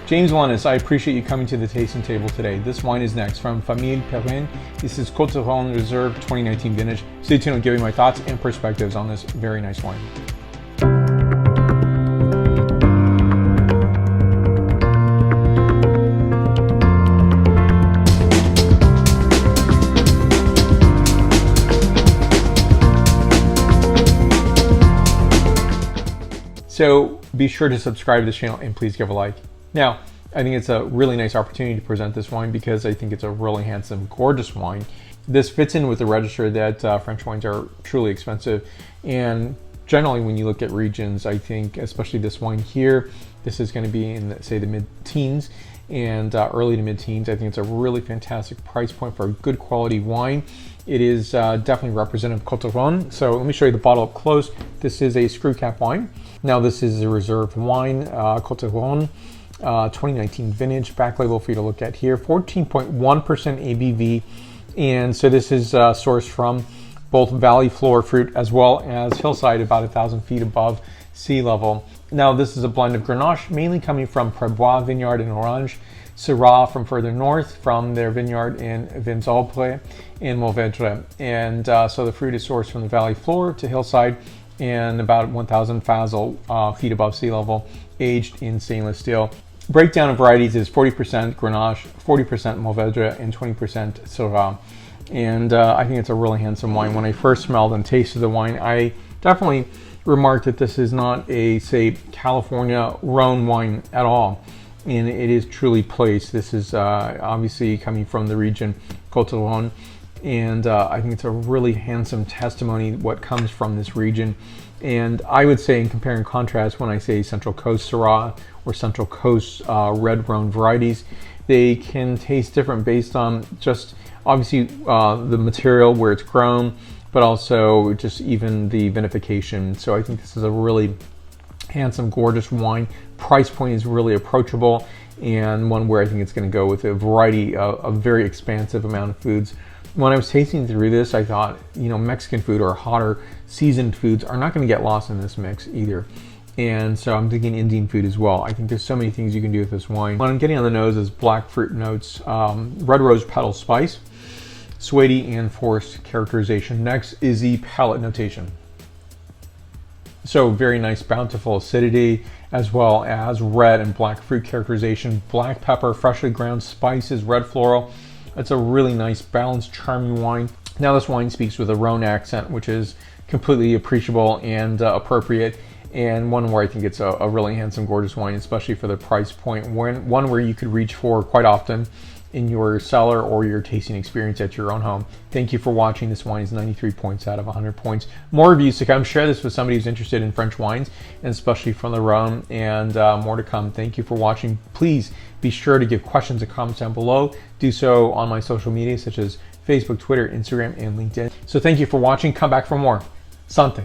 James Wallace, I appreciate you coming to the tasting table today. This wine is next from Famille Perrin. This is Côtes-du-Rhône Réserve 2019 vintage. Stay tuned, I'll give you my thoughts and perspectives on this very nice wine. So be sure to subscribe to this channel and please give a like. Now, I think it's a really nice opportunity to present this wine because I think it's a really handsome, gorgeous wine. This fits in with the register that French wines are truly expensive. And generally, when you look at regions, I think, especially this wine here, this is going to be in, say, the mid-teens and early to mid-teens. I think it's a really fantastic price point for a good quality wine. It is definitely representative of Côtes-du-Rhône. So let me show you the bottle up close. This is a screw cap wine. Now this is a reserve wine, Côtes-du-Rhône. 2019 vintage, back label for you to look at here, 14.1% ABV, and so this is sourced from both valley floor fruit as well as hillside about 1,000 feet above sea level. Now this is a blend of Grenache, mainly coming from Prébois vineyard in Orange, Syrah from further north from their vineyard in Vinzolpré and Mourvèdre, and so the fruit is sourced from the valley floor to hillside and about 1,000 feet above sea level, aged in stainless steel. Breakdown of varieties is 40% Grenache, 40% Mourvèdre, and 20% Syrah. And I think it's a really handsome wine. When I first smelled and tasted the wine, I definitely remarked that this is not a, say, California Rhone wine at all. And it is truly placed. This is obviously coming from the region Côtes-du-Rhône. And I think it's a really handsome testimony what comes from this region. And I would say, in compare and contrast, when I say Central Coast Syrah or Central Coast red Rhone varieties, they can taste different based on just obviously the material where it's grown, but also just even the vinification. So I think this is a really handsome, gorgeous wine. Price point is really approachable, and one where I think it's going to go with a variety of a very expansive amount of foods. When I was tasting through this, I thought, you know, Mexican food or hotter seasoned foods are not going to get lost in this mix either. And so I'm thinking Indian food as well. I think there's so many things you can do with this wine. What I'm getting on the nose is black fruit notes, red rose petal spice, suety and forest characterization. Next is the palate notation. So very nice, bountiful acidity, as well as red and black fruit characterization, black pepper, freshly ground spices, red floral. It's a really nice, balanced, charming wine. Now this wine speaks with a Rhone accent, which is completely appreciable and appropriate, and one where I think it's a really handsome, gorgeous wine, especially for the price point. One where you could reach for quite often in your cellar or your tasting experience at your own home. Thank you for watching. This wine is 93 points out of 100 points. More reviews to come. Share this with somebody who's interested in French wines, and especially from the Rhone, and more to come. Thank you for watching. Please be sure to give questions and comments down below. Do so on my social media such as Facebook, Twitter, Instagram, and LinkedIn. So thank you for watching. Come back for more. Santé.